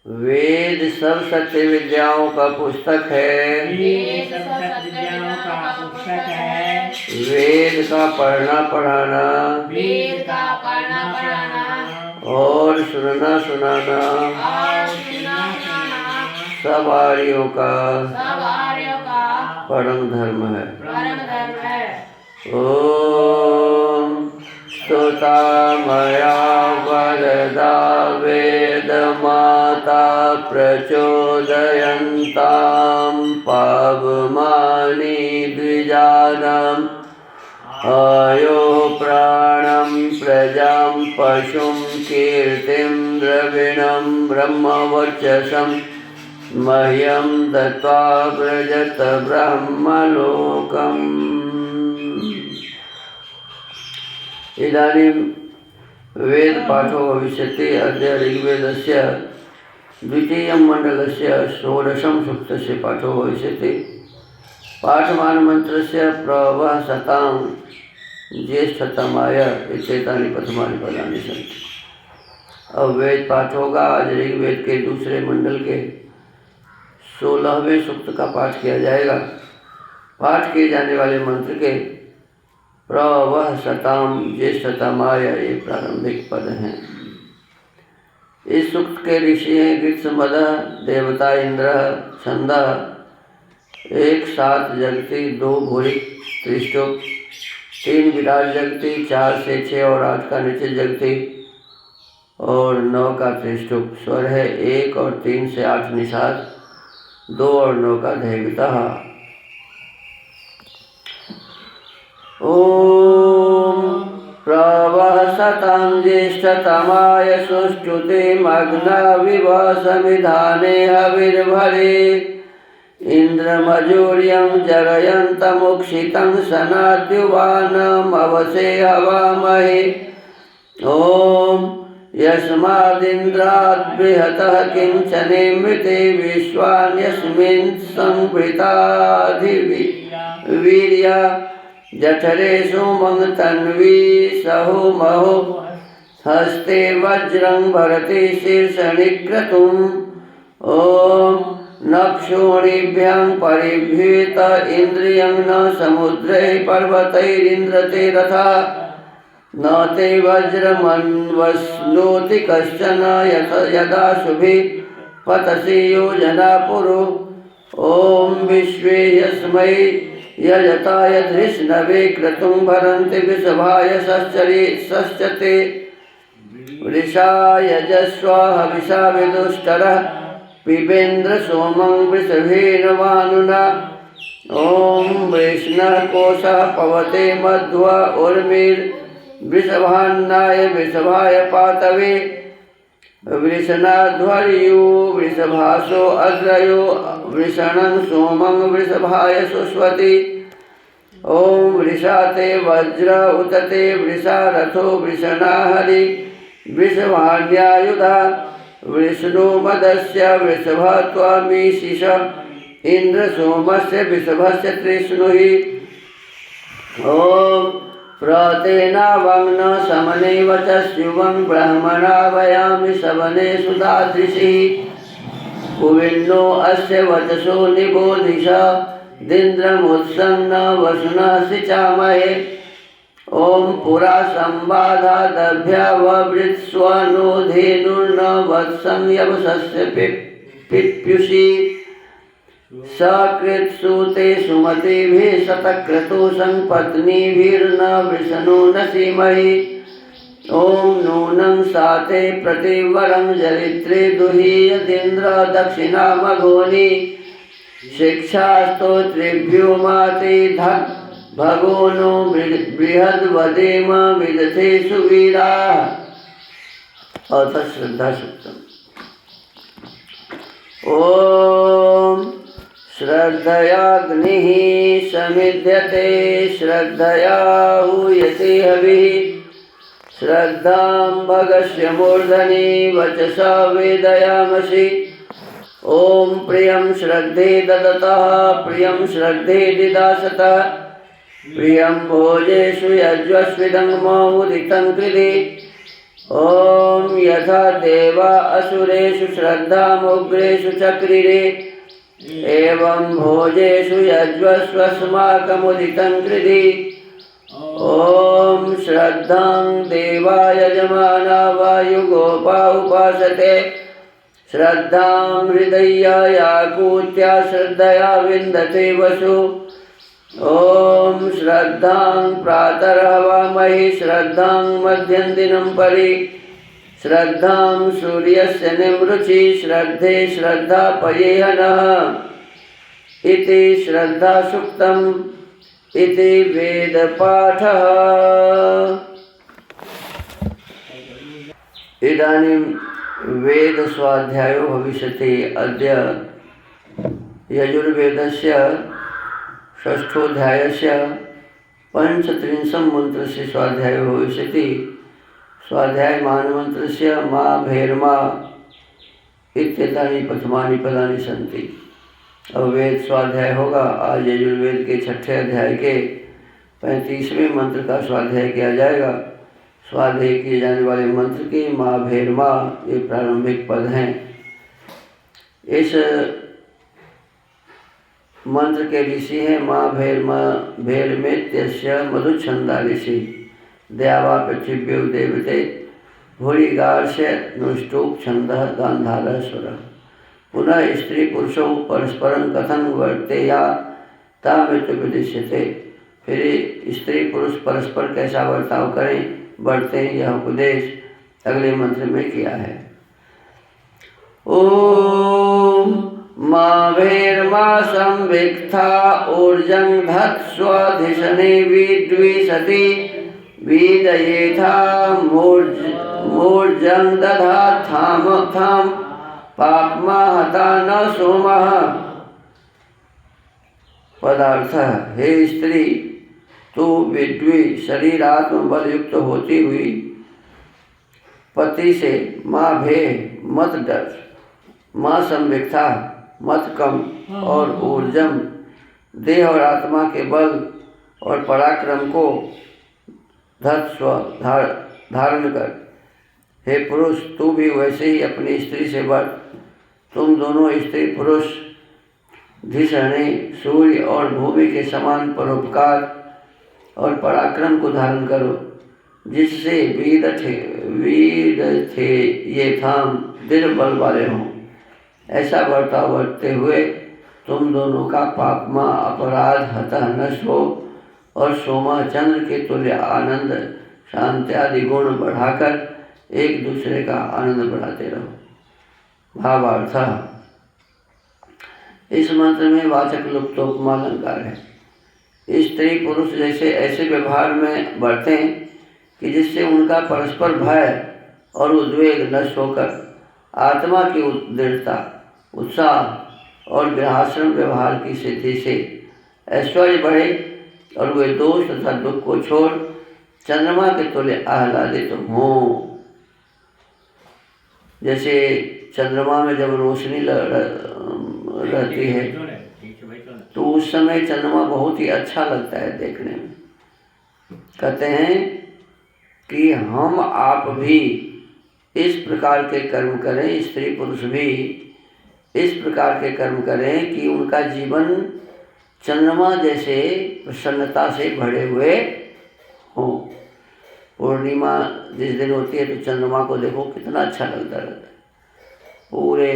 वेद सब सत्य विद्याओं का पुस्तक है। वेद सब सत्य विद्याओं का पुस्तक है। वेद का पढ़ना पढ़ाना, वेद का पढ़ना पढ़ाना और सुनना सुनाना और सुनना सुनाना सब आर्यों का परम धर्म है। परम धर्म है। ओम स्तुता मया वरदा वेद माता प्रचोदयन्तां पावमानि द्विजानाम् आयो प्राणं प्रजां पशुं कीर्तिं द्रविणं ब्रह्मवर्चसं मह्यं दत्त्वा व्रजत ब्रह्मलोकम्। इदानीं वेद पाठो भविष्यति। अद्य ऋग्वेदस्य द्वितीयं मण्डलस्य 16 सूक्तस्य पाठो भविष्यति। पाठमानमन्त्रस्य प्रवसतां ज्येष्ठतमाय इत्येतानि प्रथमानि पदानि सन्ति। अब वेद पाठ होगा। आज ऋग्वेद के दूसरे मंडल के 16वें सूक्त का पाठ किया जाएगा। पाठ किए जाने वाले मंत्र के प्रवसतां ज्येष्ठतमाय ये प्रारंभिक पद हैं। इस सूक्त के ऋषि हैं गृत्समद, देवता इंद्र, छंदः 1 7 जगति, 2 भूरि त्रिष्टुप, 3 विराट जगति, 4 से 6 और 8 का नीचे जगति और 9 का त्रिष्टुप। स्वर है 1 और 3 से 8 निषाद, 2 और 9 का धैर्यतः। ओम प्रवसतां ज्येष्ठतमाय सुष्टुतिमग्नविव समिधाने हविर्भरे इन्द्रमजूर्यं जरयन्तमुक्षितं सनाद्युवानमवसे हवामहे। ॐ यस्मादिन्द्रात् बृहतः किञ्चनेमृते विश्वान्यस्मिन् संवृताधिवीर्या जठरे सोमं तन्वी सहो महो हस्ते वज्रं भरते शीर्षनिक्रतुम्। ॐ नक्षोणिभ्यां परिभ्यूत इन्द्रियं न समुद्रैः पर्वतैरिन्द्रते रथा न ते वज्रमन्वस्नोति कश्चन यदा शुभि पतसि योजना पुरो। ॐ विश्वे यस्मै यजताय धृष्णवे क्रतुं भरन्ति वृषभाय षश्चते वृषाय यजस्व हविषा विदुष्टरः पिबेन्द्र सोमं वृषभेन वानुना। ॐ वृष्णः कोशः पवते मध्व उर्मिर्वृषभान्नाय वृषभाय पातवे वृषणाध्वर्यो वृषभासो अग्रयो वृषणं सोमं वृषभाय सुष्वति। ॐ वृषाते वज्र उतते वृषा रथो वृषणा हरि वृषभान्यायुधा वृषणोमदस्य वृषभः त्वमीशिष इन्द्र सोमस्य वृषभस्य तृष्णुहि। ॐ प्रतेनावं न समने वचस्युवं ब्रह्मणा वयामि सवने सुधादृशि कुविन्नो अस्य वचसो निबोधिष दिन्द्रमुत्सन्न वसुना सिचामहे। ॐ पुरा संवादादभ्यववृत्स्वनो धेनुर्न वत्सं यवसस्य पिप्युषि सकृत्सुते सुमतिभिः शतक्रतु संपत्नीभिर्न वृषणो न सीमहि। ॐ नूनं साते प्रतिवरं जरित्रे दुहीयदिन्द्र दक्षिणामघोनि शिक्षास्तोत्रेभ्यो माते भगो नो बृहद्वदेम विदथे सुवीराः। अथ श्रद्धा सूक्तम्। ॐ श्रद्धयाग्निः समिध्यते श्रद्धया हूयते हविः श्रद्धां भगस्य मूर्धनि वचसा वेदयामसि। ॐ प्रियं श्रद्धे ददतः प्रियं श्रद्धे दिदासतः प्रियं भोजेषु यज्वस्विदं मुदितं कृधि। ओम यथा देवा असुरेषु श्रद्धामुग्रेषु चक्रिरे एवं भोजेषु यज्वस्वस्माकमुदितं कृधि। ओम श्रद्धां देवा यजमाना वायुगोपा उपासते श्रद्धां हृदयायाकूत्या श्रद्धया विन्दते वसु। ओम श्रद्धां प्रातर्हवामहि श्रद्धां मध्यन्दिनं परि श्रद्धां सूर्यस्य निमृचि श्रद्धे श्रद्धा पयेहनः इति श्रद्धा सूक्तम् इति वेदपाठः। इदानीं वेदस्वाध्यायो भविष्यति। अद्य यजुर्वेदस्य षष्ठोऽध्यायस्य पञ्चत्रिंशं मन्त्रस्य स्वाध्यायो भविष्यति। स्वाध्यायमानमन्त्रस्य मा भेर्मा इत्येतानि प्रथमानि पदानि सन्ति। अब वेद स्वाध्याय होगा। आज यजुर्वेद के छठे अध्याय के 35वें मंत्र का स्वाध्याय किया जाएगा। स्वाध्याय किए जाने वाले मंत्र के माँ भेरमा ये प्रारंभिक पद हैं। इस मंत्र के ऋषि हैं माँ भेरमा भेरमेत्यस्य मधुच्छंदा ऋषि द्यावा पृथिव्यो देवते भूरिगार्ष्य नुष्टुप छंदः गांधारः स्वरः। पुनः स्त्री पुरुषों परस्परं कथं वर्तेया तामित्युपदिश्यते। फिर स्त्री पुरुष परस्पर कैसा बर्ताव करें बढ़ते यह उपदेश अगले मंत्र में किया है। ओम माँ भेर्मा संविक्था ऊर्जं धत्स्वधिशने विद्विषति वीदयेथा मूर्जं दधा थाम थाम पापमा हता न सोमः। पदार्थ हे स्त्री तू विद्वी शरीर आत्म बल युक्त होती हुई पति से माँ भे मत डर, माँ संविक्था मत कम और ऊर्जम देह और आत्मा के बल और पराक्रम को धत्स्व धारण कर। हे पुरुष तू भी वैसे ही अपनी स्त्री से बढ़। तुम दोनों स्त्री पुरुष धिषणे सूर्य और भूमि के समान परोपकार और पराक्रम को धारण करो जिससे वीर थे ये थाम दृढ़ बल वाले हों। ऐसा बर्ताव बरतते हुए तुम दोनों का पापमा अपराध हतः नष्ट हो और सोमा चंद्र के तुल्य आनंद शांत्यादि गुण बढ़ाकर एक दूसरे का आनंद बढ़ाते रहो। भावार्थ इस मंत्र में वाचक् लुप्तोपमा अलंकार है। स्त्री पुरुष जैसे ऐसे व्यवहार में बरतें कि जिससे उनका परस्पर भय और उद्वेग नष्ट होकर आत्मा की दृढ़ता उत्साह और गृहाश्रम व्यवहार की सिद्धि से ऐश्वर्य बढ़े और वे दोष तथा दुख को छोड़ चंद्रमा के तुल्य आह्लादित हों। जैसे चंद्रमा में जब रोशनी रहती है तो उस समय चंद्रमा बहुत ही अच्छा लगता है देखने में। कहते हैं कि हम आप भी इस प्रकार के कर्म करें, स्त्री पुरुष भी इस प्रकार के कर्म करें कि उनका जीवन चंद्रमा जैसे प्रसन्नता से भरे हुए हो। पूर्णिमा जिस दिन होती है तो चंद्रमा को देखो कितना अच्छा लगता रहता है। पूरे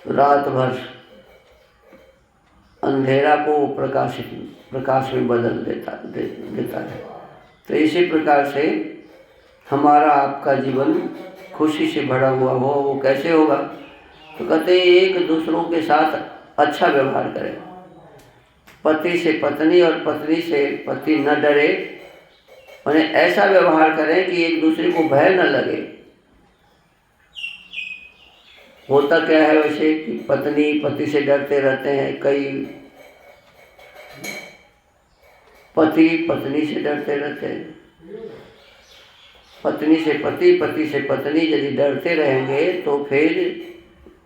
रात भर अंधेरा को प्रकाश में बदल देता है। तो इसी प्रकार से हमारा आपका जीवन खुशी से भरा हुआ हो। वो कैसे होगा? तो कहते हैं एक दूसरों के साथ अच्छा व्यवहार करें। पति से पत्नी और पत्नी से पति न डरे, उन्हें ऐसा व्यवहार करें कि एक दूसरे को भय न लगे। होता क्या है वैसे कि पत्नी पति से डरते रहते हैं, कई पति पत्नी से डरते रहते हैं। पत्नी से पति, पति से पत्नी यदि डरते रहेंगे तो फिर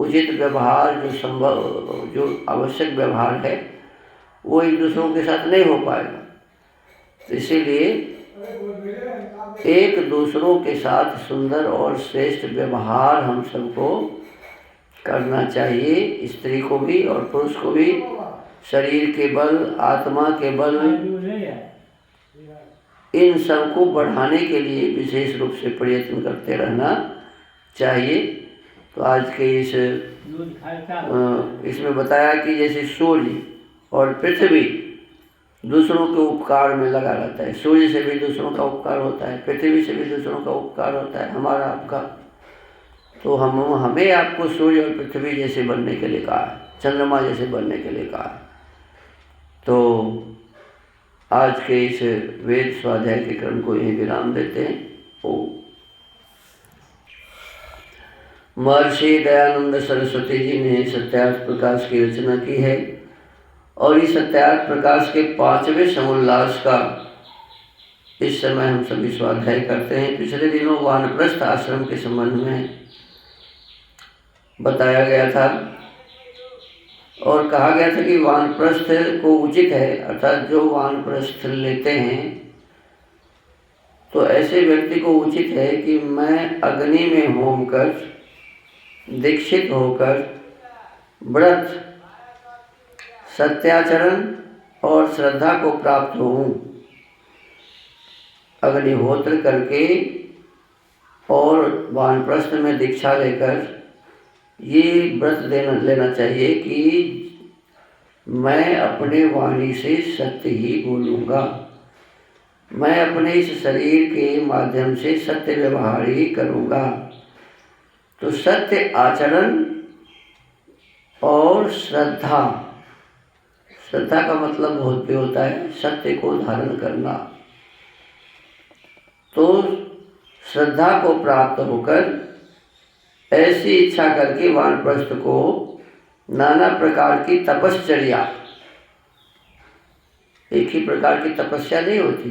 उचित व्यवहार जो आवश्यक व्यवहार है वो एक दूसरों के साथ नहीं हो पाएगा। तो इसीलिए एक दूसरों के साथ सुंदर और श्रेष्ठ व्यवहार हम सबको करना चाहिए, स्त्री को भी और पुरुष को भी। शरीर के बल, आत्मा के बल, इन सब को बढ़ाने के लिए विशेष रूप से प्रयत्न करते रहना चाहिए। तो आज के इसमें बताया कि जैसे सूर्य और पृथ्वी दूसरों के उपकार में लगा रहता है। सूर्य से भी दूसरों का उपकार होता है, पृथ्वी से भी दूसरों का उपकार होता है, हमारा आपका। तो हमें आपको सूर्य और पृथ्वी जैसे बनने के लिए कहा है, चंद्रमा जैसे बनने के लिए कहा है। तो आज के इस वेद स्वाध्याय के क्रम को यहीं विराम देते हैं। महर्षि दयानंद सरस्वती जी ने सत्यार्थ प्रकाश की रचना की है और इस सत्यार्थ प्रकाश के 5वें समुल्लास का इस समय हम सभी स्वाध्याय करते हैं। पिछले दिनों वानप्रस्थ आश्रम के संबंध में बताया गया था और कहा गया था कि वानप्रस्थ को उचित है, अर्थात जो वानप्रस्थ लेते हैं तो ऐसे व्यक्ति को उचित है कि मैं अग्नि में होम कर दीक्षित होकर व्रत, सत्याचरण और श्रद्धा को प्राप्त होऊं। अग्निहोत्र करके और वानप्रस्थ में दीक्षा लेकर ये व्रत लेना चाहिए कि मैं अपने वाणी से सत्य ही बोलूँगा, मैं अपने इस शरीर के माध्यम से सत्य व्यवहार ही करूँगा। तो सत्य आचरण और श्रद्धा, श्रद्धा का मतलब बहुत भी होता है सत्य को धारण करना। तो श्रद्धा को प्राप्त होकर ऐसी इच्छा करके वानप्रस्थ को नाना प्रकार की तपश्चर्या, एक ही प्रकार की तपस्या नहीं होती,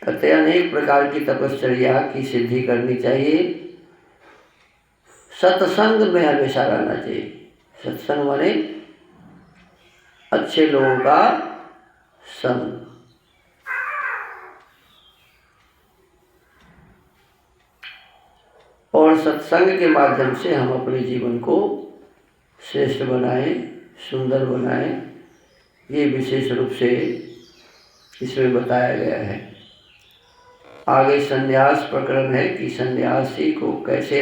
कहते अनेक प्रकार की तपश्चर्या की सिद्धि करनी चाहिए। सत्संग में हमेशा रहना चाहिए। सत्संग माने अच्छे लोगों का संग। और सत्संग के माध्यम से हम अपने जीवन को श्रेष्ठ बनाएं, सुंदर बनाएं, ये विशेष रूप से इसमें बताया गया है। आगे संन्यास प्रकरण है कि सन्यासी को कैसे